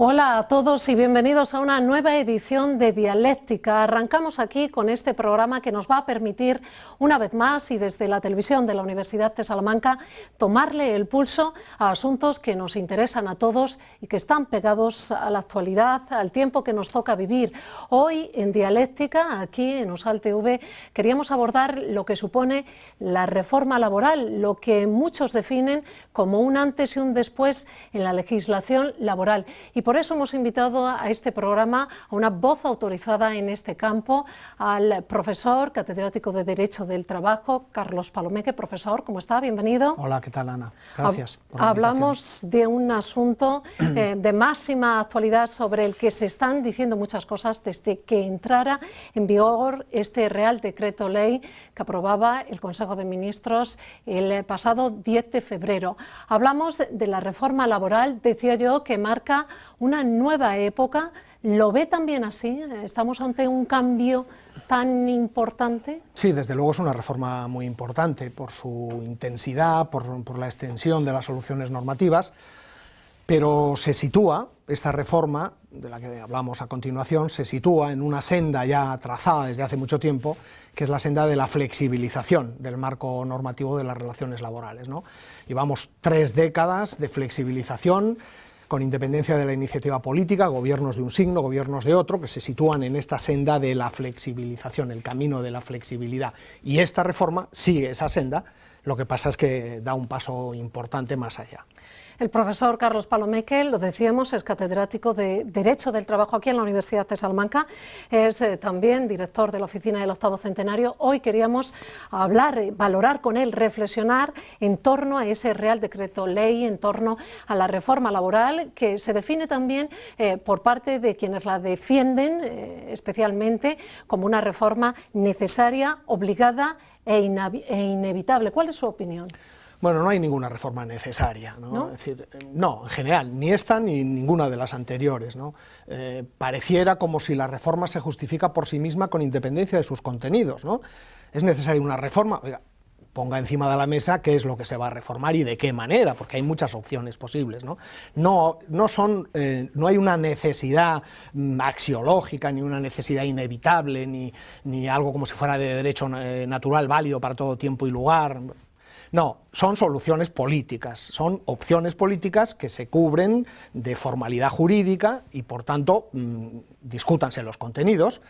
Hola a todos y bienvenidos a una nueva edición de Dialéctica. Arrancamos aquí con este programa que nos va a permitir, una vez más y desde la televisión de la Universidad de Salamanca, tomarle el pulso a asuntos que nos interesan a todos y que están pegados a la actualidad, al tiempo que nos toca vivir. Hoy en Dialéctica, aquí en USAL TV, queríamos abordar lo que supone la reforma laboral, lo que muchos definen como un antes y un después en la legislación laboral. Y por eso hemos invitado a este programa a una voz autorizada en este campo, al profesor catedrático de Derecho del Trabajo, Carlos Palomeque. Profesor, ¿cómo está? Bienvenido. Hola, ¿qué tal, Ana? Gracias por la Hablamos de un asunto de máxima actualidad sobre el que se están diciendo muchas cosas desde que entrara en vigor este Real Decreto Ley que aprobaba el Consejo de Ministros el pasado 10 de febrero. Hablamos de la reforma laboral, decía yo, que marca una nueva época. ¿Lo ve también así? ¿Estamos ante un cambio tan importante? Sí, desde luego es una reforma muy importante por su intensidad, por la extensión de las soluciones normativas, pero se sitúa, esta reforma, de la que hablamos a continuación, se sitúa en una senda ya trazada desde hace mucho tiempo, que es la senda de la flexibilización del marco normativo de las relaciones laborales, ¿no? Llevamos 3 décadas de flexibilización, con independencia de la iniciativa política, gobiernos de un signo, gobiernos de otro, que se sitúan en esta senda de la flexibilización, el camino de la flexibilidad. Y esta reforma sigue esa senda, lo que pasa es que da un paso importante más allá. El profesor Carlos Palomeque, lo decíamos, es catedrático de Derecho del Trabajo aquí en la Universidad de Salamanca, es también director de la Oficina del Octavo Centenario. Hoy queríamos hablar, valorar con él, reflexionar en torno a ese Real Decreto Ley, en torno a la reforma laboral, que se define también por parte de quienes la defienden, especialmente como una reforma necesaria, obligada e inevitable. ¿Cuál es su opinión? Bueno, no hay ninguna reforma necesaria, ¿no? Es decir, no, en general, ni esta ni ninguna de las anteriores, ¿no? Pareciera como si la reforma se justifica por sí misma con independencia de sus contenidos, ¿no? Es necesaria una reforma, oiga, ponga encima de la mesa qué es lo que se va a reformar y de qué manera, porque hay muchas opciones posibles, ¿no? No hay una necesidad axiológica, ni una necesidad inevitable, ni algo como si fuera de derecho natural válido para todo tiempo y lugar. No, son soluciones políticas, son opciones políticas que se cubren de formalidad jurídica y, por tanto, discútanse los contenidos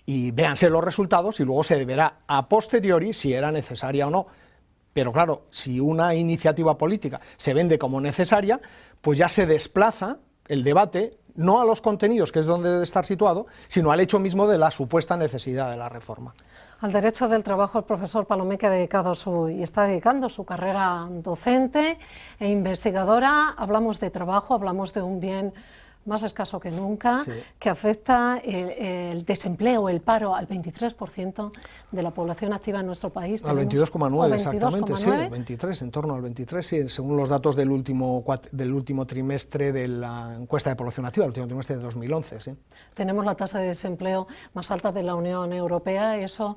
y véanse los resultados y luego se verá a posteriori si era necesaria o no. Pero claro, si una iniciativa política se vende como necesaria, pues ya se desplaza el debate no a los contenidos, que es donde debe estar situado, sino al hecho mismo de la supuesta necesidad de la reforma. Al Derecho del Trabajo, el profesor Palomeque está dedicando su carrera docente e investigadora. Hablamos de trabajo, hablamos de un bien más escaso que nunca, sí, que afecta el desempleo, el paro al 23% de la población activa en nuestro país. Al 22,9, exactamente, sí, 23, en torno al 23, sí, según los datos del último trimestre de la encuesta de población activa, el último trimestre de 2011. Sí. Tenemos la tasa de desempleo más alta de la Unión Europea. Eso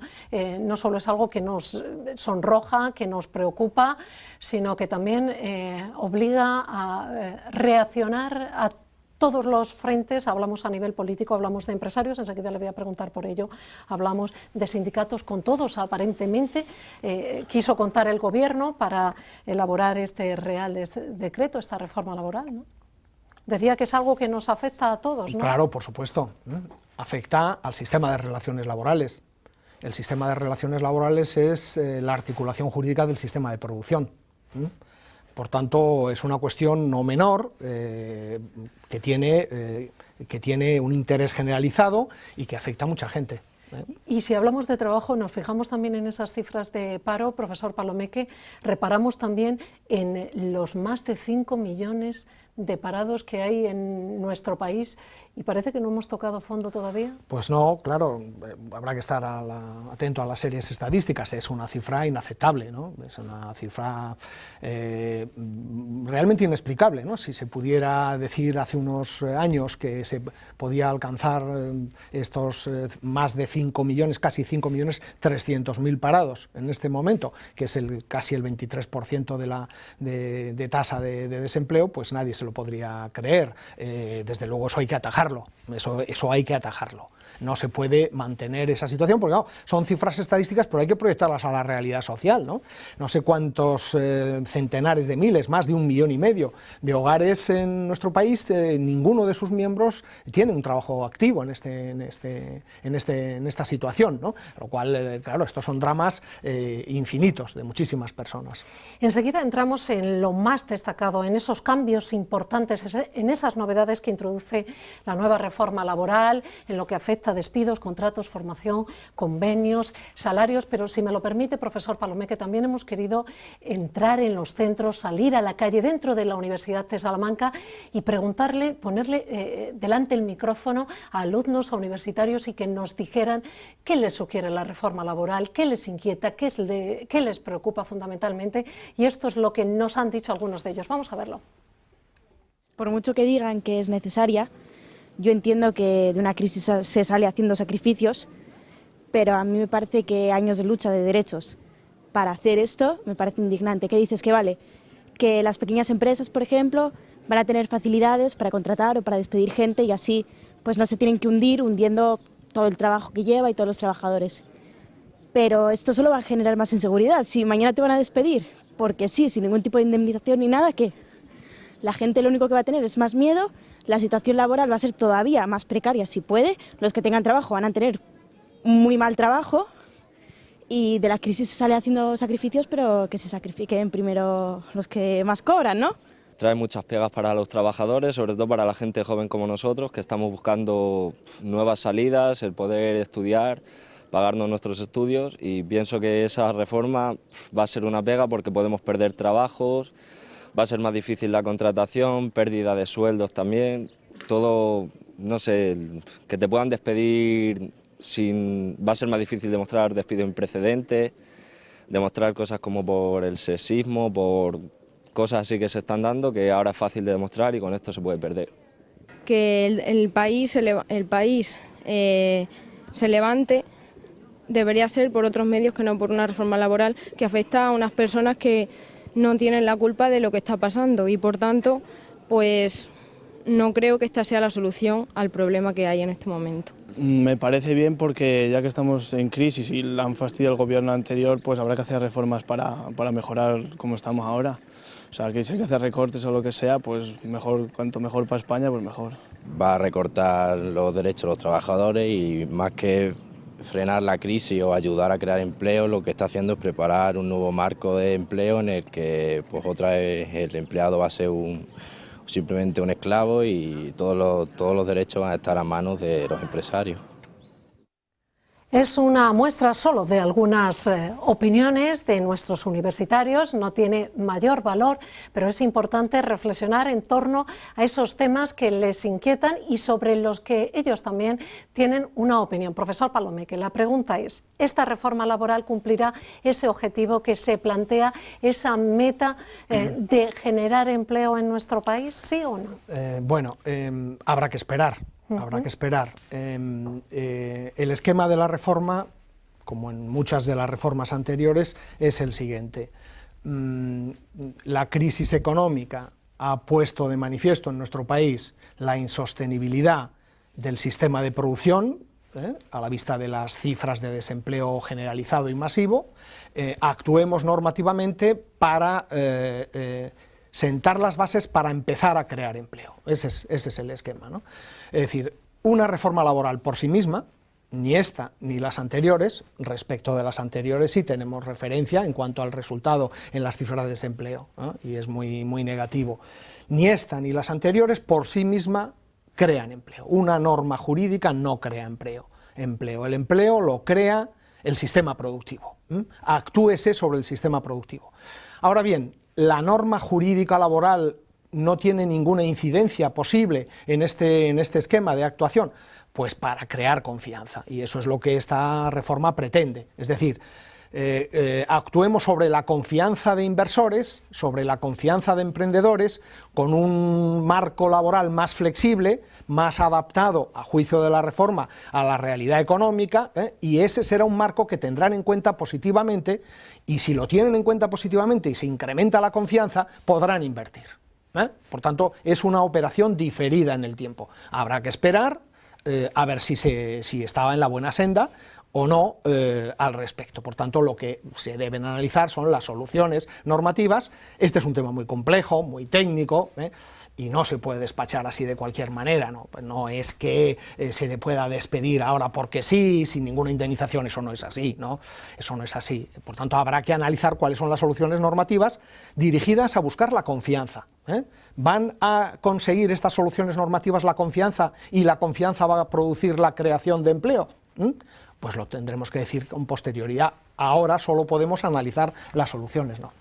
no solo es algo que nos sonroja, que nos preocupa, sino que también obliga a reaccionar a todos los frentes. Hablamos a nivel político, hablamos de empresarios, enseguida le voy a preguntar por ello, hablamos de sindicatos, con todos aparentemente quiso contar el gobierno para elaborar este Real Decreto, esta reforma laboral, ¿no? Decía que es algo que nos afecta a todos, ¿no? Claro, por supuesto, afecta al sistema de relaciones laborales. El sistema de relaciones laborales es la articulación jurídica del sistema de producción. Por tanto, es una cuestión no menor, que tiene un interés generalizado y que afecta a mucha gente. Y si hablamos de trabajo, nos fijamos también en esas cifras de paro, profesor Palomeque, reparamos también en los más de 5 millones de parados que hay en nuestro país y parece que no hemos tocado fondo todavía. Pues no, claro, habrá que estar atento a las series estadísticas, es una cifra inaceptable, ¿no? Es una cifra realmente inexplicable, ¿no? Si se pudiera decir hace unos años que se podía alcanzar estos más de 5 millones, casi 5.300.000 parados en este momento, que es casi el 23% de tasa de desempleo, pues nadie se lo lo podría creer. Desde luego eso hay que atajarlo, eso hay que atajarlo. No se puede mantener esa situación, porque claro, son cifras estadísticas, pero hay que proyectarlas a la realidad social, ¿no? No sé cuántos centenares de miles, más de 1,5 millones de hogares en nuestro país, ninguno de sus miembros tiene un trabajo activo en esta situación, ¿no? Lo cual, claro, estos son dramas infinitos de muchísimas personas. Enseguida entramos en lo más destacado, en esos cambios importantes, en esas novedades que introduce la nueva reforma laboral, en lo que afecta a despidos, contratos, formación, convenios, salarios, pero si me lo permite, profesor Palomeque, también hemos querido entrar en los centros, salir a la calle dentro de la Universidad de Salamanca y preguntarle, ponerle delante el micrófono a alumnos, a universitarios y que nos dijeran qué les sugiere la reforma laboral, qué les inquieta, qué les preocupa fundamentalmente, y esto es lo que nos han dicho algunos de ellos. Vamos a verlo. Por mucho que digan que es necesaria, yo entiendo que de una crisis se sale haciendo sacrificios, pero a mí me parece que años de lucha de derechos para hacer esto me parece indignante. ¿Qué dices? Que vale, que las pequeñas empresas, por ejemplo, van a tener facilidades para contratar o para despedir gente y así pues no se tienen que hundir hundiendo todo el trabajo que lleva y todos los trabajadores. Pero esto solo va a generar más inseguridad. Si mañana te van a despedir, porque sí, sin ningún tipo de indemnización ni nada, ¿qué? La gente lo único que va a tener es más miedo, la situación laboral va a ser todavía más precaria si puede, los que tengan trabajo van a tener muy mal trabajo y de la crisis se sale haciendo sacrificios, pero que se sacrifiquen primero los que más cobran, ¿no? Trae muchas pegas para los trabajadores, sobre todo para la gente joven como nosotros, que estamos buscando nuevas salidas, el poder estudiar, pagarnos nuestros estudios, y pienso que esa reforma va a ser una pega porque podemos perder trabajos, va a ser más difícil la contratación, pérdida de sueldos también, todo, no sé, que te puedan despedir va a ser más difícil demostrar despido imprecedente, demostrar cosas como por el sexismo, por cosas así que se están dando, que ahora es fácil de demostrar y con esto se puede perder. Que el país se levante debería ser por otros medios que no por una reforma laboral que afecta a unas personas que no tienen la culpa de lo que está pasando y por tanto pues no creo que esta sea la solución al problema que hay en este momento. Me parece bien porque ya que estamos en crisis y la han fastidiado el gobierno anterior, pues habrá que hacer reformas para mejorar como estamos ahora. O sea, que si hay que hacer recortes o lo que sea, pues mejor, cuanto mejor para España, pues mejor. Va a recortar los derechos de los trabajadores y más que frenar la crisis o ayudar a crear empleo, lo que está haciendo es preparar un nuevo marco de empleo en el que pues otra vez el empleado va a ser simplemente un esclavo y todos los derechos van a estar a manos de los empresarios. Es una muestra solo de algunas opiniones de nuestros universitarios, no tiene mayor valor, pero es importante reflexionar en torno a esos temas que les inquietan y sobre los que ellos también tienen una opinión. Profesor Palomeque, la pregunta es, ¿esta reforma laboral cumplirá ese objetivo que se plantea, esa meta de generar empleo en nuestro país, sí o no? Bueno, habrá que esperar. Habrá que esperar. El esquema de la reforma, como en muchas de las reformas anteriores, es el siguiente. La crisis económica ha puesto de manifiesto en nuestro país la insostenibilidad del sistema de producción, a la vista de las cifras de desempleo generalizado y masivo. Actuemos normativamente para sentar las bases para empezar a crear empleo. Ese es el esquema, ¿no? Es decir, una reforma laboral por sí misma, ni esta ni las anteriores, respecto de las anteriores sí tenemos referencia en cuanto al resultado en las cifras de desempleo, ¿no? Y es muy negativo. Ni esta ni las anteriores por sí misma crean empleo. Una norma jurídica no crea empleo. El empleo lo crea el sistema productivo. Actúese sobre el sistema productivo. Ahora bien, la norma jurídica laboral no tiene ninguna incidencia posible en este esquema de actuación, pues para crear confianza, y eso es lo que esta reforma pretende, es decir, actuemos sobre la confianza de inversores, sobre la confianza de emprendedores, con un marco laboral más flexible, más adaptado, a juicio de la reforma, a la realidad económica, y ese será un marco que tendrán en cuenta positivamente, y si lo tienen en cuenta positivamente y se incrementa la confianza, podrán invertir. Por tanto, es una operación diferida en el tiempo. Habrá que esperar a ver si estaba en la buena senda o no al respecto. Por tanto, lo que se deben analizar son las soluciones normativas. Este es un tema muy complejo, muy técnico, y no se puede despachar así de cualquier manera, ¿no? Pues no es que se le pueda despedir ahora porque sí, sin ninguna indemnización, eso no es así, ¿no? Eso no es así. Por tanto, habrá que analizar cuáles son las soluciones normativas dirigidas a buscar la confianza. ¿Van a conseguir estas soluciones normativas la confianza y la confianza va a producir la creación de empleo? Pues lo tendremos que decir con posterioridad. Ahora solo podemos analizar las soluciones, ¿no?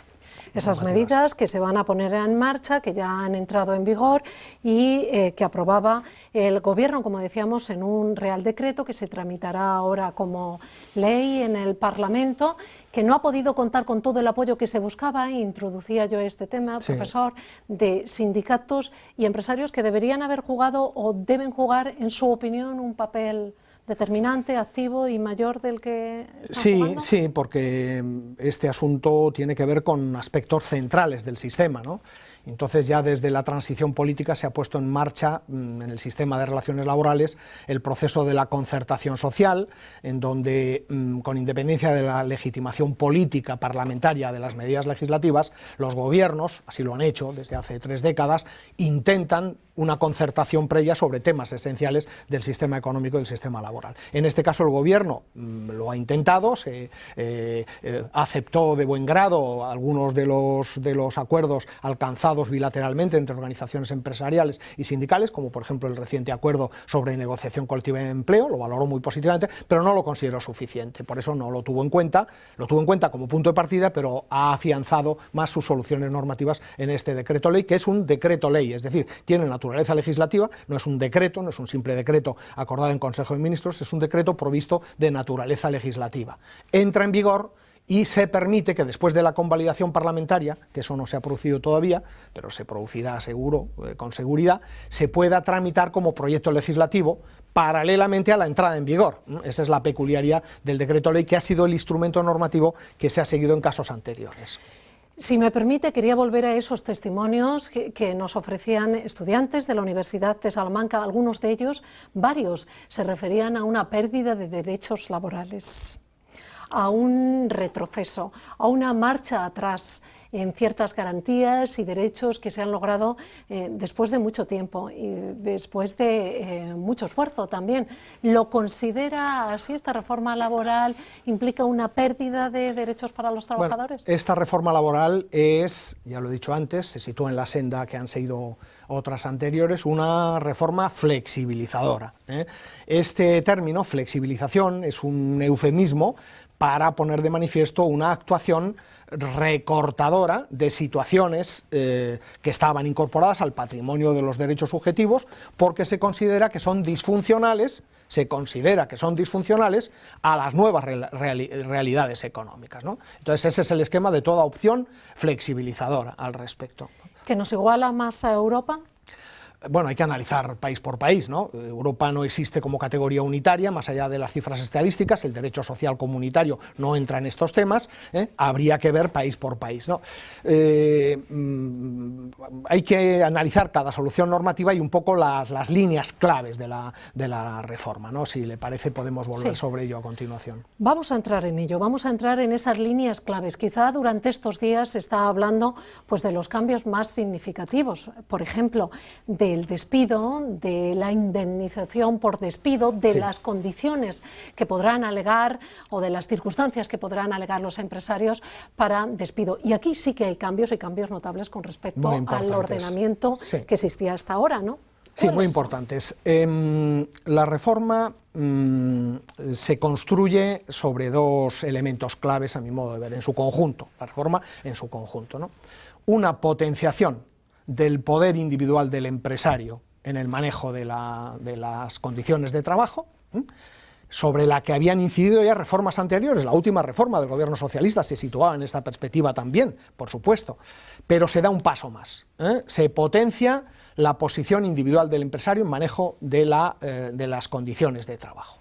Esas medidas que se van a poner en marcha, que ya han entrado en vigor y que aprobaba el Gobierno, como decíamos, en un Real Decreto que se tramitará ahora como ley en el Parlamento, que no ha podido contar con todo el apoyo que se buscaba. Introducía yo este tema, sí, profesor, de sindicatos y empresarios que deberían haber jugado o deben jugar, en su opinión, un papel determinante, activo y mayor del que están jugando. Sí, porque este asunto tiene que ver con aspectos centrales del sistema, ¿no? Entonces ya desde la transición política se ha puesto en marcha en el sistema de relaciones laborales el proceso de la concertación social, en donde con independencia de la legitimación política parlamentaria de las medidas legislativas, los gobiernos, así lo han hecho desde hace 3 décadas, intentan una concertación previa sobre temas esenciales del sistema económico y del sistema laboral. En este caso el Gobierno lo ha intentado, se aceptó de buen grado algunos de los acuerdos alcanzados bilateralmente entre organizaciones empresariales y sindicales, como por ejemplo el reciente acuerdo sobre negociación colectiva de empleo, lo valoró muy positivamente, pero no lo consideró suficiente, por eso no lo tuvo en cuenta como punto de partida, pero ha afianzado más sus soluciones normativas en este decreto ley, que es un decreto ley, es decir, tiene naturaleza legislativa, no es un decreto, no es un simple decreto acordado en Consejo de Ministros, es un decreto provisto de naturaleza legislativa. Entra en vigor y se permite que después de la convalidación parlamentaria, que eso no se ha producido todavía, pero se producirá seguro, con seguridad, se pueda tramitar como proyecto legislativo paralelamente a la entrada en vigor. Esa es la peculiaridad del decreto ley, que ha sido el instrumento normativo que se ha seguido en casos anteriores. Si me permite, quería volver a esos testimonios que nos ofrecían estudiantes de la Universidad de Salamanca. Algunos de ellos, varios, se referían a una pérdida de derechos laborales, a un retroceso, a una marcha atrás en ciertas garantías y derechos que se han logrado después de mucho tiempo y después de mucho esfuerzo también. ¿Lo considera así? ¿Esta reforma laboral implica una pérdida de derechos para los trabajadores? Bueno, esta reforma laboral es, ya lo he dicho antes, se sitúa en la senda que han seguido otras anteriores, una reforma flexibilizadora. Este término, flexibilización, es un eufemismo para poner de manifiesto una actuación recortadora de situaciones que estaban incorporadas al patrimonio de los derechos subjetivos, porque se considera que son disfuncionales, a las nuevas realidades económicas, ¿no? Entonces ese es el esquema de toda opción flexibilizadora al respecto. ¿Que nos iguala más a Europa? Bueno, hay que analizar país por país, ¿no? Europa no existe como categoría unitaria, más allá de las cifras estadísticas, el derecho social comunitario no entra en estos temas, habría que ver país por país, ¿no? Hay que analizar cada solución normativa y un poco las líneas claves de la reforma, ¿no? Si le parece podemos volver sobre ello a continuación. Vamos a entrar en ello, vamos a entrar en esas líneas claves. Quizá durante estos días se está hablando pues, de los cambios más significativos, por ejemplo, del despido, de la indemnización por despido, de las condiciones que podrán alegar o de las circunstancias que podrán alegar los empresarios para despido. Y aquí sí que hay cambios y cambios notables con respecto al ordenamiento que existía hasta ahora, ¿no? Sí, muy importantes. La reforma se construye sobre 2 elementos claves, a mi modo de ver, en su conjunto, la reforma en su conjunto, ¿no? Una potenciación del poder individual del empresario en el manejo de las condiciones de trabajo, sobre la que habían incidido ya reformas anteriores. La última reforma del gobierno socialista se situaba en esta perspectiva también, por supuesto, pero se da un paso más, se potencia la posición individual del empresario en manejo de las condiciones de trabajo.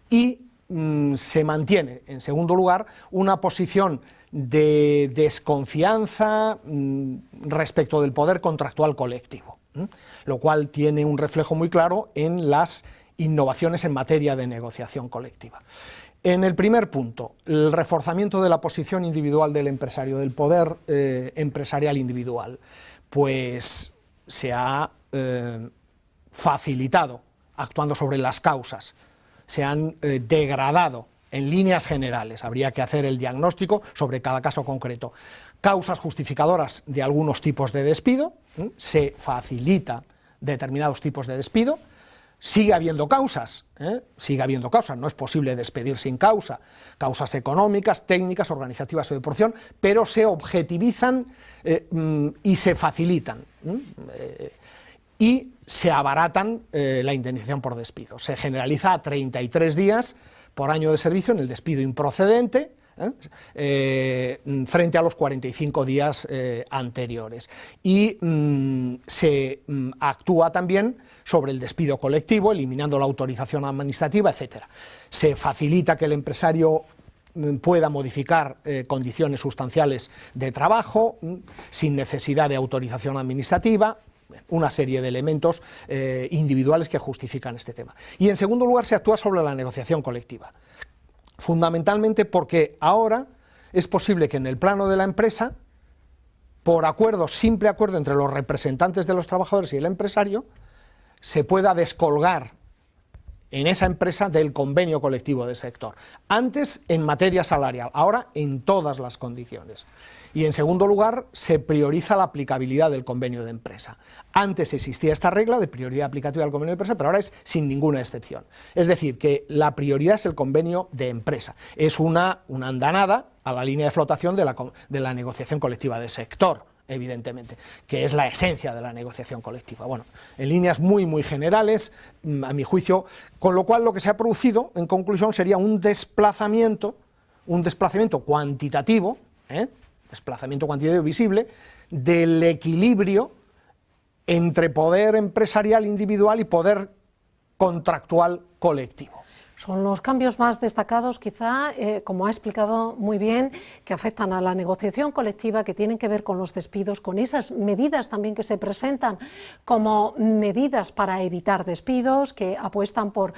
Y se mantiene, en segundo lugar, una posición de desconfianza respecto del poder contractual colectivo, lo cual tiene un reflejo muy claro en las innovaciones en materia de negociación colectiva. En el primer punto, el reforzamiento de la posición individual del empresario, del poder empresarial individual, pues se ha facilitado actuando sobre las causas, se han degradado en líneas generales, habría que hacer el diagnóstico sobre cada caso concreto. Causas justificadoras de algunos tipos de despido, se facilita determinados tipos de despido, sigue habiendo causas, no es posible despedir sin causa, causas económicas, técnicas, organizativas o de porción, pero se objetivizan y se facilitan. Y se abaratan la indemnización por despido. Se generaliza a 33 días por año de servicio en el despido improcedente, frente a los 45 días anteriores. Y se actúa también sobre el despido colectivo, eliminando la autorización administrativa, etc. Se facilita que el empresario pueda modificar condiciones sustanciales de trabajo sin necesidad de autorización administrativa, una serie de elementos individuales que justifican este tema. Y en segundo lugar se actúa sobre la negociación colectiva, fundamentalmente porque ahora es posible que en el plano de la empresa, por acuerdo, simple acuerdo entre los representantes de los trabajadores y el empresario, se pueda descolgar en esa empresa del convenio colectivo de sector. Antes en materia salarial, ahora en todas las condiciones. Y en segundo lugar, se prioriza la aplicabilidad del convenio de empresa. Antes existía esta regla de prioridad aplicativa del convenio de empresa, pero ahora es sin ninguna excepción. Es decir, que la prioridad es el convenio de empresa. Es una andanada a la línea de flotación de la negociación colectiva de sector, evidentemente, que es la esencia de la negociación colectiva. Bueno, en líneas muy generales, a mi juicio, con lo cual lo que se ha producido, en conclusión, sería un desplazamiento cuantitativo, desplazamiento cuantitativo visible, del equilibrio entre poder empresarial individual y poder contractual colectivo. Son los cambios más destacados, quizá, como ha explicado muy bien, que afectan a la negociación colectiva, que tienen que ver con los despidos, con esas medidas también que se presentan como medidas para evitar despidos, que apuestan por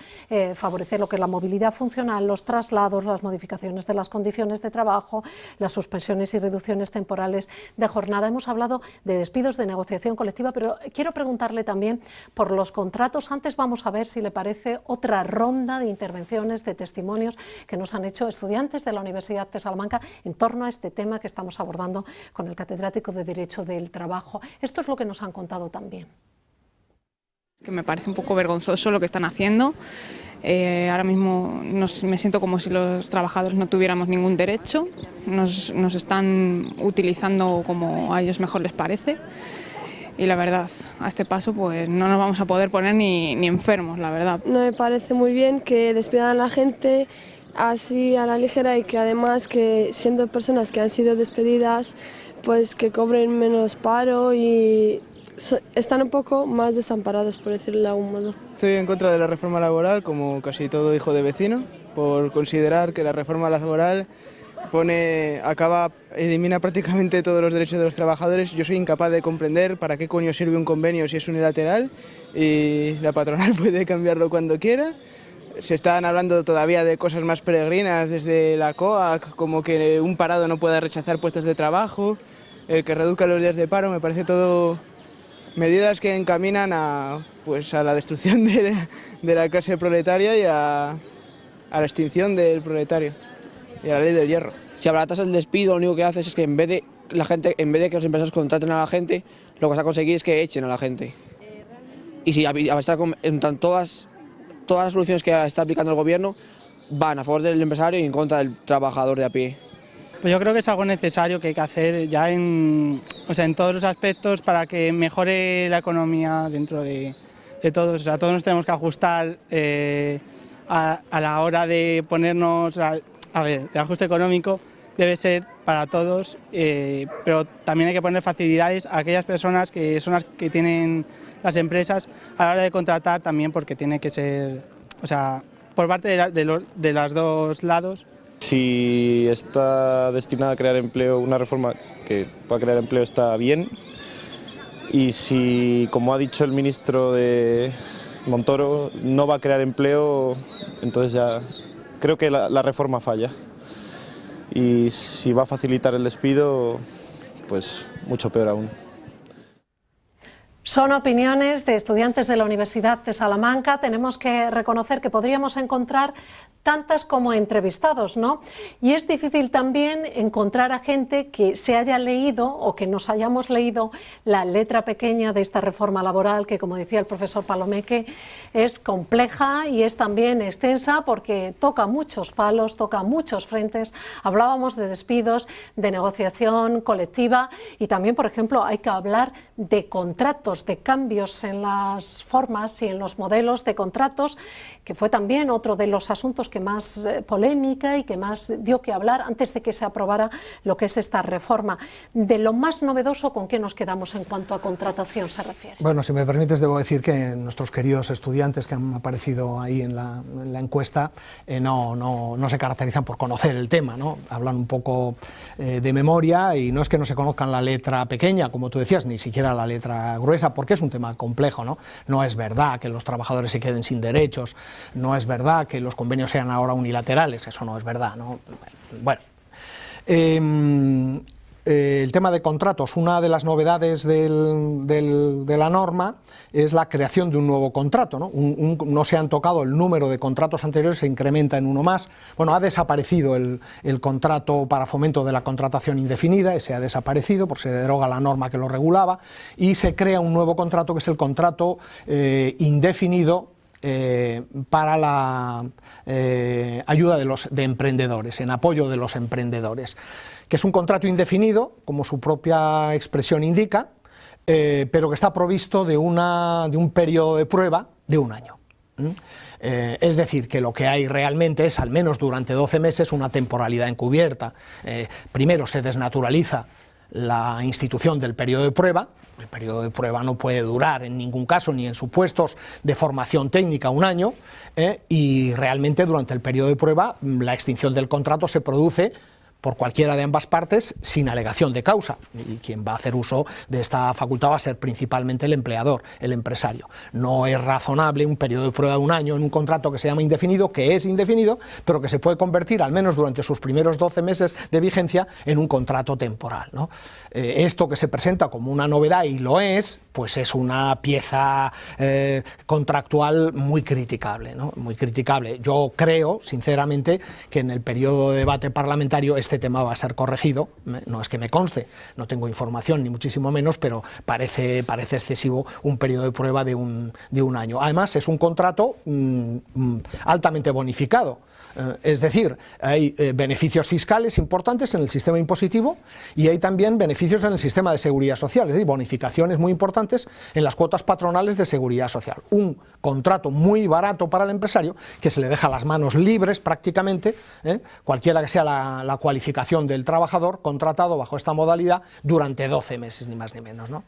favorecer lo que es la movilidad funcional, los traslados, las modificaciones de las condiciones de trabajo, las suspensiones y reducciones temporales de jornada. Hemos hablado de despidos, de negociación colectiva, pero quiero preguntarle también por los contratos. Antes vamos a ver si le parece otra ronda de intervenciones, de testimonios que nos han hecho estudiantes de la Universidad de Salamanca en torno a este tema que estamos abordando con el catedrático de Derecho del Trabajo. Esto es lo que nos han contado también. Que me parece un poco vergonzoso lo que están haciendo. Ahora mismo me siento como si los trabajadores no tuviéramos ningún derecho. Nos están utilizando como a ellos mejor les parece. Y la verdad, a este paso pues no nos vamos a poder poner ni enfermos, la verdad. No me parece muy bien que despidan a la gente así a la ligera y que además que siendo personas que han sido despedidas pues que cobren menos paro y están un poco más desamparados, por decirlo de algún modo. Estoy en contra de la reforma laboral, como casi todo hijo de vecino, por considerar que la reforma laboral elimina prácticamente todos los derechos de los trabajadores. Yo soy incapaz de comprender para qué coño sirve un convenio si es unilateral y la patronal puede cambiarlo cuando quiera. Se están hablando todavía de cosas más peregrinas desde la COAC, como que un parado no pueda rechazar puestos de trabajo, el que reduzca los días de paro. Me parece todo medidas que encaminan a la destrucción de la clase proletaria y a la extinción del proletario y a la ley del hierro. Si abaratas el despido, lo único que haces es que en vez de que los empresarios contraten a la gente, lo que vas a conseguir es que echen a la gente. Y si todas las soluciones que está aplicando el gobierno van a favor del empresario y en contra del trabajador de a pie. Pues yo creo que es algo necesario que hay que hacer ya en todos los aspectos para que mejore la economía dentro de todos. O sea, todos nos tenemos que ajustar a la hora de ponernos... el ajuste económico debe ser para todos, pero también hay que poner facilidades a aquellas personas que son las que tienen las empresas a la hora de contratar también, porque tiene que ser, por parte de los dos lados. Si está destinada a crear empleo, una reforma que va a crear empleo está bien, y si, como ha dicho el ministro de Montoro, no va a crear empleo, entonces ya creo que la reforma falla. Y si va a facilitar el despido, pues mucho peor aún. Son opiniones de estudiantes de la Universidad de Salamanca. Tenemos que reconocer que podríamos encontrar tantas como entrevistados, ¿no? Y es difícil también encontrar a gente que se haya leído o que nos hayamos leído la letra pequeña de esta reforma laboral, que, como decía el profesor Palomeque, es compleja y es también extensa porque toca muchos palos, toca muchos frentes. Hablábamos de despidos, de negociación colectiva y también, por ejemplo, hay que hablar de contratos, de cambios en las formas y en los modelos de contratos, que fue también otro de los asuntos que más polémica y que más dio que hablar antes de que se aprobara lo que es esta reforma. De lo más novedoso, ¿con qué nos quedamos en cuanto a contratación se refiere? Bueno, si me permites, debo decir que nuestros queridos estudiantes que han aparecido ahí en la encuesta no se caracterizan por conocer el tema, ¿no? Hablan un poco de memoria, y no es que no se conozcan la letra pequeña, como tú decías, ni siquiera la letra gruesa, porque es un tema complejo, ¿no? No es verdad que los trabajadores se queden sin derechos, no es verdad que los convenios sean ahora unilaterales, eso no es verdad, ¿no? Bueno, el tema de contratos, una de las novedades de la norma es la creación de un nuevo contrato, ¿no? No se han tocado el número de contratos anteriores, se incrementa en uno más. Bueno, ha desaparecido el contrato para fomento de la contratación indefinida, ese ha desaparecido porque se deroga la norma que lo regulaba, y se crea un nuevo contrato que es el contrato indefinido para la ayuda de emprendedores, en apoyo de los emprendedores, que es un contrato indefinido, como su propia expresión indica, pero que está provisto de un periodo de prueba de un año. Es decir, que lo que hay realmente es, al menos durante 12 meses, una temporalidad encubierta. Primero se desnaturaliza la institución del periodo de prueba. El periodo de prueba no puede durar en ningún caso, ni en supuestos de formación técnica, un año, y realmente durante el periodo de prueba la extinción del contrato se produce por cualquiera de ambas partes sin alegación de causa, y quien va a hacer uso de esta facultad va a ser principalmente el empleador, el empresario. No es razonable un periodo de prueba de un año en un contrato que se llama indefinido, que es indefinido, pero que se puede convertir, al menos durante sus primeros 12 meses de vigencia, en un contrato temporal, ¿no? Esto que se presenta como una novedad, y lo es, pues es una pieza contractual muy criticable, ¿no? Muy criticable. Yo creo, sinceramente, que en el periodo de debate parlamentario este tema va a ser corregido. No es que me conste, no tengo información ni muchísimo menos, pero parece excesivo un periodo de prueba de un año. Además, es un contrato altamente bonificado. Es decir, hay beneficios fiscales importantes en el sistema impositivo y hay también beneficios en el sistema de seguridad social, es decir, bonificaciones muy importantes en las cuotas patronales de seguridad social. Un contrato muy barato para el empresario, que se le deja las manos libres prácticamente, cualquiera que sea la cualificación del trabajador contratado bajo esta modalidad durante 12 meses, ni más ni menos, ¿no?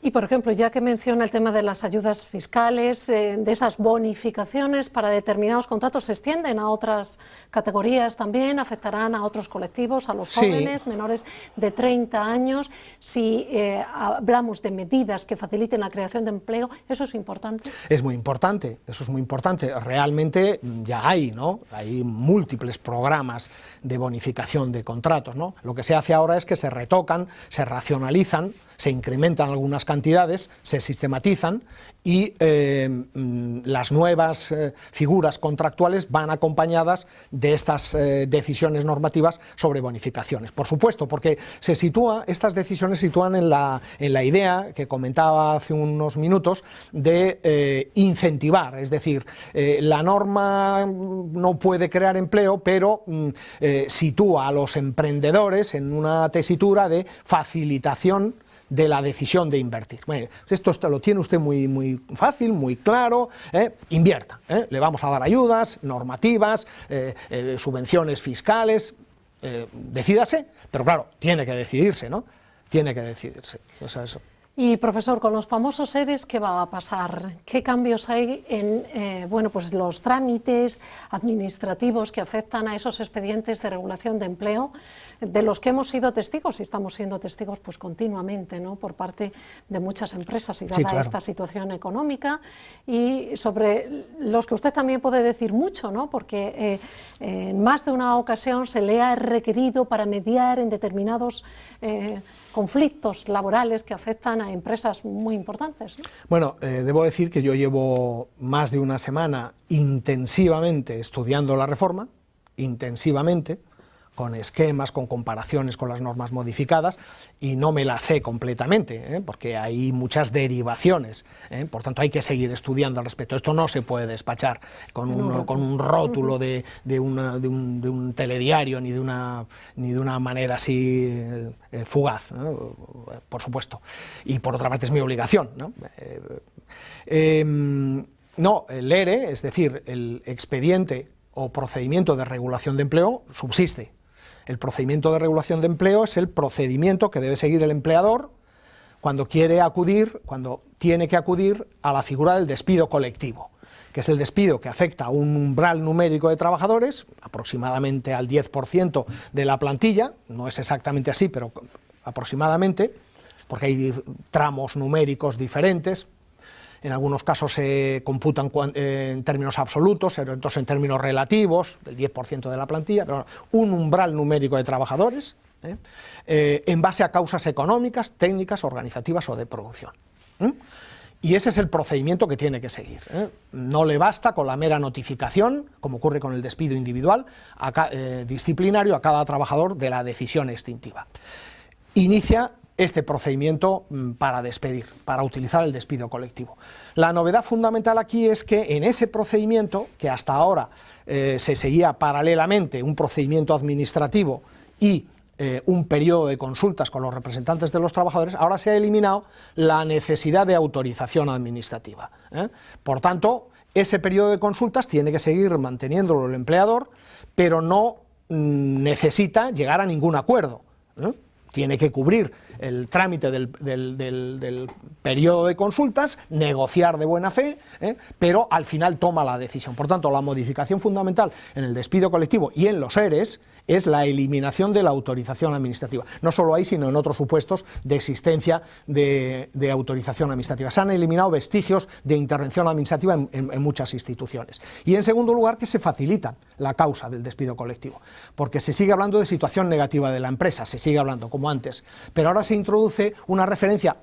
Y, por ejemplo, ya que menciona el tema de las ayudas fiscales, de esas bonificaciones para determinados contratos, ¿se extienden a otras categorías también? ¿Afectarán a otros colectivos, a los jóvenes menores de 30 años? Si hablamos de medidas que faciliten la creación de empleo, ¿eso es importante? Es muy importante, eso es muy importante. Realmente ya hay, ¿no? Hay múltiples programas de bonificación de contratos, ¿no? Lo que se hace ahora es que se retocan, se racionalizan, se incrementan algunas cantidades, se sistematizan y las nuevas figuras contractuales van acompañadas de estas decisiones normativas sobre bonificaciones. Por supuesto, porque estas decisiones se sitúan en la idea que comentaba hace unos minutos de incentivar, es decir, la norma no puede crear empleo, pero sitúa a los emprendedores en una tesitura de facilitación de la decisión de invertir. Bueno, esto lo tiene usted muy fácil, muy claro, invierta, le vamos a dar ayudas, normativas, subvenciones fiscales, decídase, pero claro, tiene que decidirse, ¿no? Tiene que decidirse. O sea, eso. Y profesor, con los famosos ERES, ¿qué va a pasar? ¿Qué cambios hay en bueno, pues los trámites administrativos que afectan a esos expedientes de regulación de empleo, de los que hemos sido testigos y estamos siendo testigos pues continuamente, ¿no?, por parte de muchas empresas y dada Sí, claro, esta situación económica, y sobre los que usted también puede decir mucho, ¿no?, porque en más de una ocasión se le ha requerido para mediar en determinados conflictos laborales que afectan a empresas muy importantes, ¿no? Bueno, debo decir que yo llevo más de una semana intensivamente estudiando la reforma, intensivamente, con esquemas, con comparaciones con las normas modificadas, y no me las sé completamente, porque hay muchas derivaciones, por tanto hay que seguir estudiando al respecto. Esto no se puede despachar con un rótulo de un telediario ni de una manera así fugaz, ¿no?, por supuesto, y por otra parte es mi obligación, ¿no? No, el ERE, es decir, el expediente o procedimiento de regulación de empleo, subsiste. El procedimiento de regulación de empleo es el procedimiento que debe seguir el empleador cuando tiene que acudir a la figura del despido colectivo, que es el despido que afecta a un umbral numérico de trabajadores, aproximadamente al 10% de la plantilla, no es exactamente así, pero aproximadamente, porque hay tramos numéricos diferentes. En algunos casos se computan en términos absolutos, entonces en términos relativos, del 10% de la plantilla, pero un umbral numérico de trabajadores, en base a causas económicas, técnicas, organizativas o de producción. Y ese es el procedimiento que tiene que seguir. No le basta con la mera notificación, como ocurre con el despido individual, disciplinario a cada trabajador de la decisión extintiva. Inicia este procedimiento para despedir, para utilizar el despido colectivo. La novedad fundamental aquí es que en ese procedimiento, que hasta ahora se seguía paralelamente un procedimiento administrativo y un periodo de consultas con los representantes de los trabajadores, ahora se ha eliminado la necesidad de autorización administrativa. Por tanto, ese periodo de consultas tiene que seguir manteniéndolo el empleador, pero no necesita llegar a ningún acuerdo. Tiene que cubrir el trámite del periodo de consultas, negociar de buena fe, pero al final toma la decisión. Por tanto, la modificación fundamental en el despido colectivo y en los ERES es la eliminación de la autorización administrativa. No solo ahí, sino en otros supuestos de existencia de autorización administrativa. Se han eliminado vestigios de intervención administrativa en muchas instituciones. Y en segundo lugar, que se facilita la causa del despido colectivo, porque se sigue hablando de situación negativa de la empresa, se sigue hablando como antes, pero ahora se introduce una referencia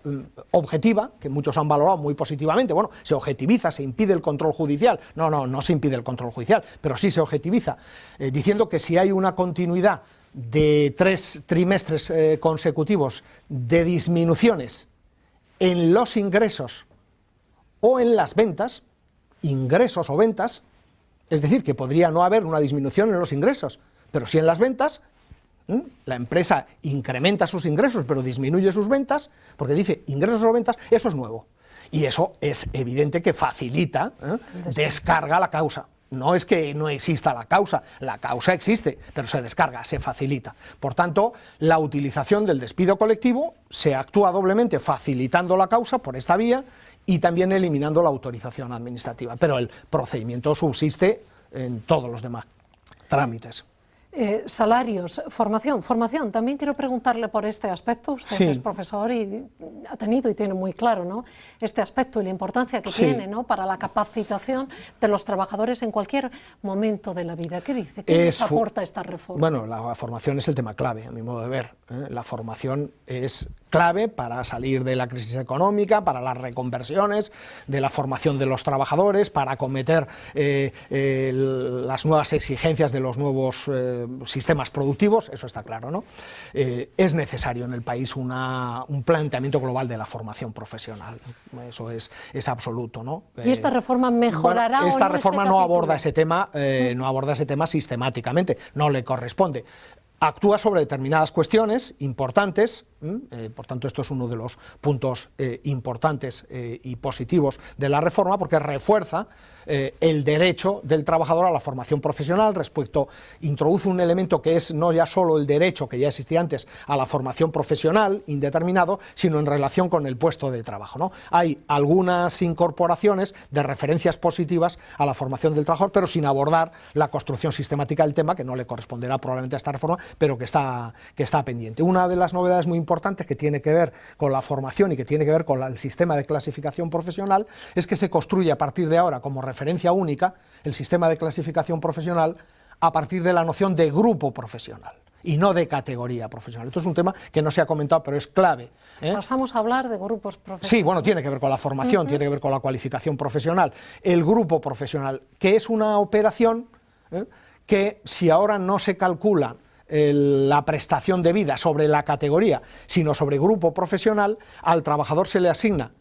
objetiva, que muchos han valorado muy positivamente. Bueno, se objetiviza, se impide el control judicial. No se impide el control judicial, pero sí se objetiviza, diciendo que si hay una continuidad de 3 trimestres consecutivos de disminuciones en los ingresos o en las ventas, ingresos o ventas, es decir, que podría no haber una disminución en los ingresos, pero sí en las ventas, la empresa incrementa sus ingresos pero disminuye sus ventas, porque dice ingresos o ventas, eso es nuevo. Y eso es evidente que facilita, descarga la causa. No es que no exista la causa existe, pero se descarga, se facilita. Por tanto, la utilización del despido colectivo se actúa doblemente facilitando la causa por esta vía y también eliminando la autorización administrativa. Pero el procedimiento subsiste en todos los demás trámites. Salarios, formación. También quiero preguntarle por este aspecto. Usted es profesor y ha tenido y tiene muy claro, ¿no?, este aspecto y la importancia que tiene, ¿no?, para la capacitación de los trabajadores en cualquier momento de la vida. ¿Qué dice? ¿Qué les aporta esta reforma? Bueno, la formación es el tema clave, a mi modo de ver. La formación es clave para salir de la crisis económica, para las reconversiones, de la formación de los trabajadores, para acometer las nuevas exigencias de los nuevos sistemas productivos, eso está claro, ¿no? Es necesario en el país un planteamiento global de la formación profesional, eso es absoluto, ¿no? ¿Y esta reforma mejorará? Bueno, esta reforma no aborda ese tema, no aborda ese tema sistemáticamente, no le corresponde. Actúa sobre determinadas cuestiones importantes, Por tanto, esto es uno de los puntos importantes y positivos de la reforma, porque refuerza el derecho del trabajador a la formación profesional, introduce un elemento que es no ya solo el derecho que ya existía antes a la formación profesional indeterminado, sino en relación con el puesto de trabajo, ¿no? Hay algunas incorporaciones de referencias positivas a la formación del trabajador, pero sin abordar la construcción sistemática del tema, que no le corresponderá probablemente a esta reforma, pero que está pendiente. Una de las novedades muy importantes que tiene que ver con la formación y que tiene que ver con el sistema de clasificación profesional es que se construye a partir de ahora como referencia única el sistema de clasificación profesional a partir de la noción de grupo profesional y no de categoría profesional. Esto es un tema que no se ha comentado, pero es clave. Pasamos a hablar de grupos profesionales. Sí, bueno, tiene que ver con la formación, tiene que ver con la cualificación profesional. El grupo profesional, que es una operación que si ahora no se calcula la prestación debida sobre la categoría, sino sobre grupo profesional, al trabajador se le asigna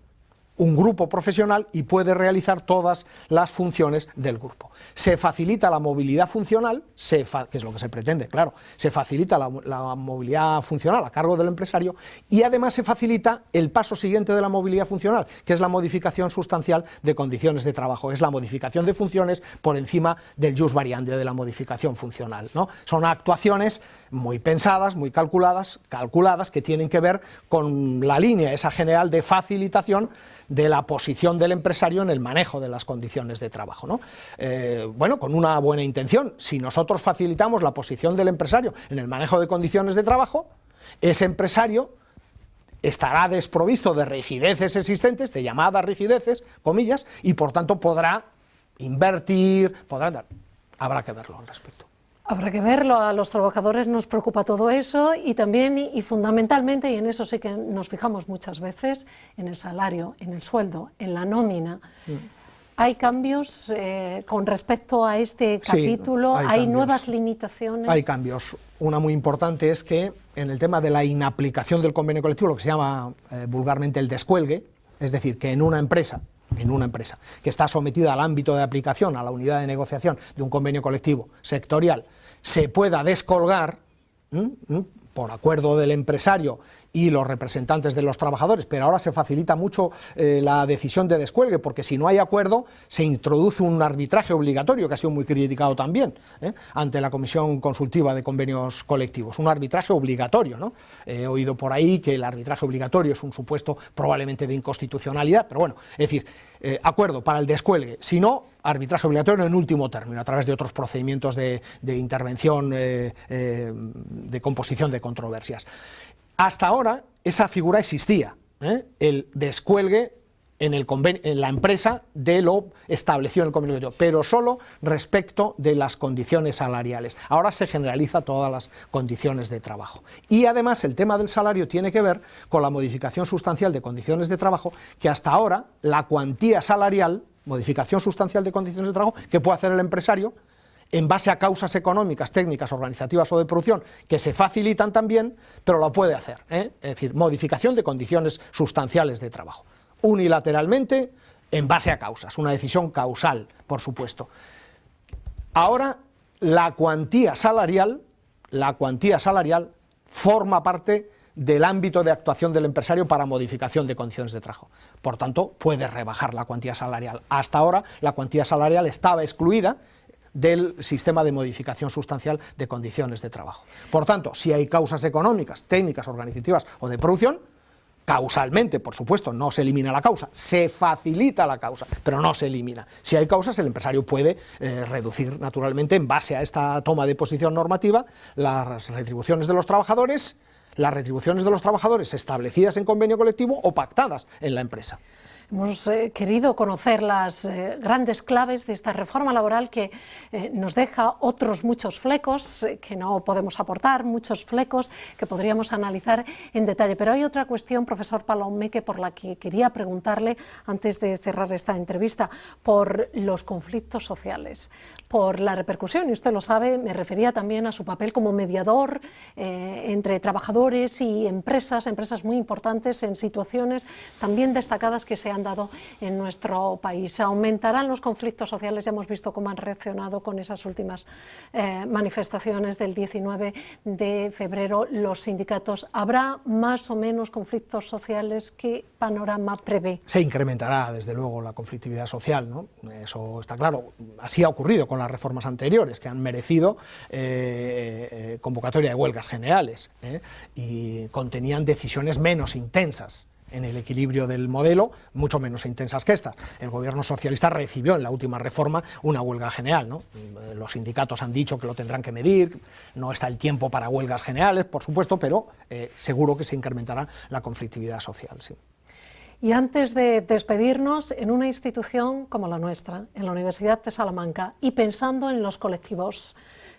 un grupo profesional y puede realizar todas las funciones del grupo. Se facilita la movilidad funcional, que es lo que se pretende, claro, se facilita la movilidad funcional a cargo del empresario, y además se facilita el paso siguiente de la movilidad funcional, que es la modificación sustancial de condiciones de trabajo, es la modificación de funciones por encima del jus variandi de la modificación funcional, ¿no? Son actuaciones muy pensadas, muy calculadas, que tienen que ver con la línea esa general de facilitación de la posición del empresario en el manejo de las condiciones de trabajo, ¿no? Bueno, con una buena intención, si nosotros facilitamos la posición del empresario en el manejo de condiciones de trabajo, ese empresario estará desprovisto de rigideces existentes, de llamadas rigideces, comillas, y por tanto podrá invertir, habrá que verlo al respecto. Habrá que verlo, a los trabajadores nos preocupa todo eso y también y fundamentalmente, y en eso sí que nos fijamos muchas veces, en el salario, en el sueldo, en la nómina. ¿Hay cambios con respecto a este capítulo? Sí, ¿Hay nuevas limitaciones? Hay cambios. Una muy importante es que en el tema de la inaplicación del convenio colectivo, lo que se llama vulgarmente el descuelgue, es decir, que en una empresa que está sometida al ámbito de aplicación, a la unidad de negociación de un convenio colectivo sectorial, se pueda descolgar por acuerdo del empresario y los representantes de los trabajadores, pero ahora se facilita mucho la decisión de descuelgue, porque si no hay acuerdo se introduce un arbitraje obligatorio, que ha sido muy criticado también ante la Comisión Consultiva de Convenios Colectivos, un arbitraje obligatorio, ¿no? He oído por ahí que el arbitraje obligatorio es un supuesto probablemente de inconstitucionalidad, pero bueno, es decir, acuerdo para el descuelgue, si no, arbitraje obligatorio en último término, a través de otros procedimientos de intervención, de composición de controversias. Hasta ahora esa figura existía, el descuelgue en la empresa de lo establecido en el convenio colectivo, pero solo respecto de las condiciones salariales. Ahora se generaliza todas las condiciones de trabajo. Y además el tema del salario tiene que ver con la modificación sustancial de condiciones de trabajo, que hasta ahora la cuantía salarial, modificación sustancial de condiciones de trabajo, que puede hacer el empresario, en base a causas económicas, técnicas, organizativas o de producción, que se facilitan también, pero lo puede hacer, Es decir, modificación de condiciones sustanciales de trabajo. Unilateralmente, en base a causas, una decisión causal, por supuesto. Ahora, la cuantía salarial forma parte del ámbito de actuación del empresario para modificación de condiciones de trabajo. Por tanto, puede rebajar la cuantía salarial. Hasta ahora, la cuantía salarial estaba excluida del sistema de modificación sustancial de condiciones de trabajo. Por tanto, si hay causas económicas, técnicas, organizativas o de producción, causalmente, por supuesto, no se elimina la causa, se facilita la causa, pero no se elimina. Si hay causas, el empresario puede reducir naturalmente, en base a esta toma de posición normativa, las retribuciones de los trabajadores establecidas en convenio colectivo o pactadas en la empresa. Hemos querido conocer las grandes claves de esta reforma laboral que nos deja otros muchos flecos que no podemos aportar, muchos flecos que podríamos analizar en detalle. Pero hay otra cuestión, profesor Palomeque, por la que quería preguntarle antes de cerrar esta entrevista, por los conflictos sociales, por la repercusión, y usted lo sabe, me refería también a su papel como mediador entre trabajadores y empresas muy importantes en situaciones también destacadas que se han dado en nuestro país. Aumentarán los conflictos sociales, ya hemos visto cómo han reaccionado con esas últimas manifestaciones del 19 de febrero los sindicatos. ¿Habrá más o menos conflictos sociales? ¿Qué panorama prevé? Se incrementará, desde luego, la conflictividad social, ¿no? Eso está claro. Así ha ocurrido con las reformas anteriores, que han merecido convocatoria de huelgas generales, y contenían decisiones menos intensas en el equilibrio del modelo, mucho menos intensas que esta. El gobierno socialista recibió en la última reforma una huelga general, ¿no? Los sindicatos han dicho que lo tendrán que medir, no está el tiempo para huelgas generales, por supuesto, pero seguro que se incrementará la conflictividad social, sí. Y antes de despedirnos, en una institución como la nuestra, en la Universidad de Salamanca, y pensando en los colectivos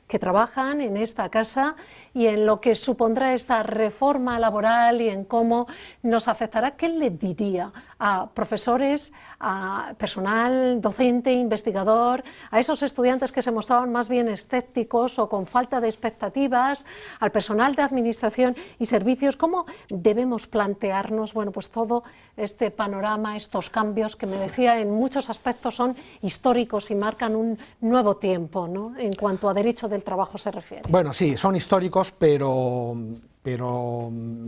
que trabajan en esta casa y en lo que supondrá esta reforma laboral y en cómo nos afectará, ¿qué le diría a profesores, a personal docente, investigador, a esos estudiantes que se mostraban más bien escépticos o con falta de expectativas, al personal de administración y servicios? ¿Cómo debemos plantearnos, bueno, pues todo este panorama, estos cambios que me decía en muchos aspectos son históricos y marcan un nuevo tiempo, ¿no?, en cuanto a derecho del trabajo se refiere? Bueno, sí, son históricos, pero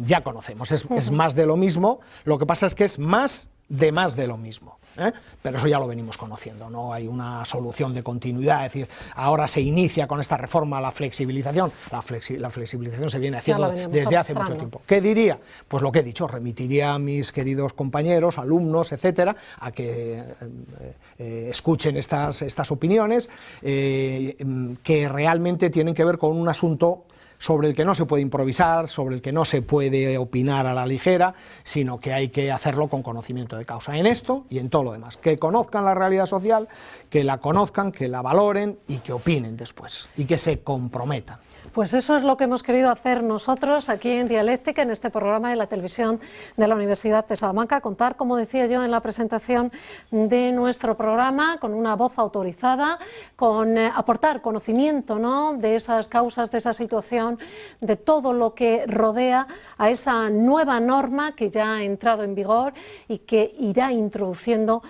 ya conocemos, es más de lo mismo. Lo que pasa es que es más de lo mismo, pero eso ya lo venimos conociendo, no hay una solución de continuidad, es decir, ahora se inicia con esta reforma la flexibilización, la flexibilización se viene haciendo desde hace mucho tiempo. ¿Qué diría? Pues lo que he dicho, remitiría a mis queridos compañeros, alumnos, etcétera, a que escuchen estas opiniones, que realmente tienen que ver con un asunto sobre el que no se puede improvisar, sobre el que no se puede opinar a la ligera, sino que hay que hacerlo con conocimiento de causa, en esto y en todo lo demás. Que conozcan la realidad social, que la conozcan, que la valoren y que opinen después, y que se comprometan. Pues eso es lo que hemos querido hacer nosotros aquí en Dialéctica, en este programa de la televisión de la Universidad de Salamanca, contar, como decía yo en la presentación de nuestro programa, con una voz autorizada, con aportar conocimiento, ¿no?, de esas causas, de esa situación, de todo lo que rodea a esa nueva norma que ya ha entrado en vigor y que irá introduciendo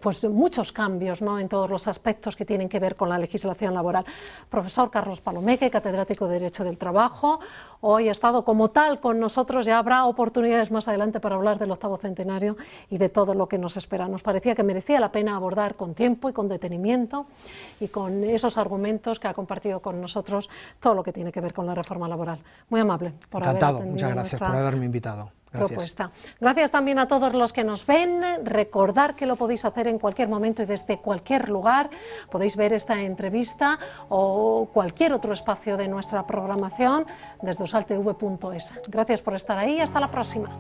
pues muchos cambios, ¿no?, en todos los aspectos que tienen que ver con la legislación laboral. Profesor Carlos Palomeque, catedrático de Derecho del Trabajo, hoy ha estado como tal con nosotros, ya habrá oportunidades más adelante para hablar del 8º centenario y de todo lo que nos espera. Nos parecía que merecía la pena abordar con tiempo y con detenimiento y con esos argumentos que ha compartido con nosotros todo lo que tiene que ver con la reforma laboral. Muy amable por haber atendido. Muchas gracias por haberme invitado. Gracias. Propuesta. Gracias también a todos los que nos ven. Recordar que lo podéis hacer en cualquier momento y desde cualquier lugar. Podéis ver esta entrevista o cualquier otro espacio de nuestra programación desde usaltv.es. Gracias por estar ahí. Hasta la próxima.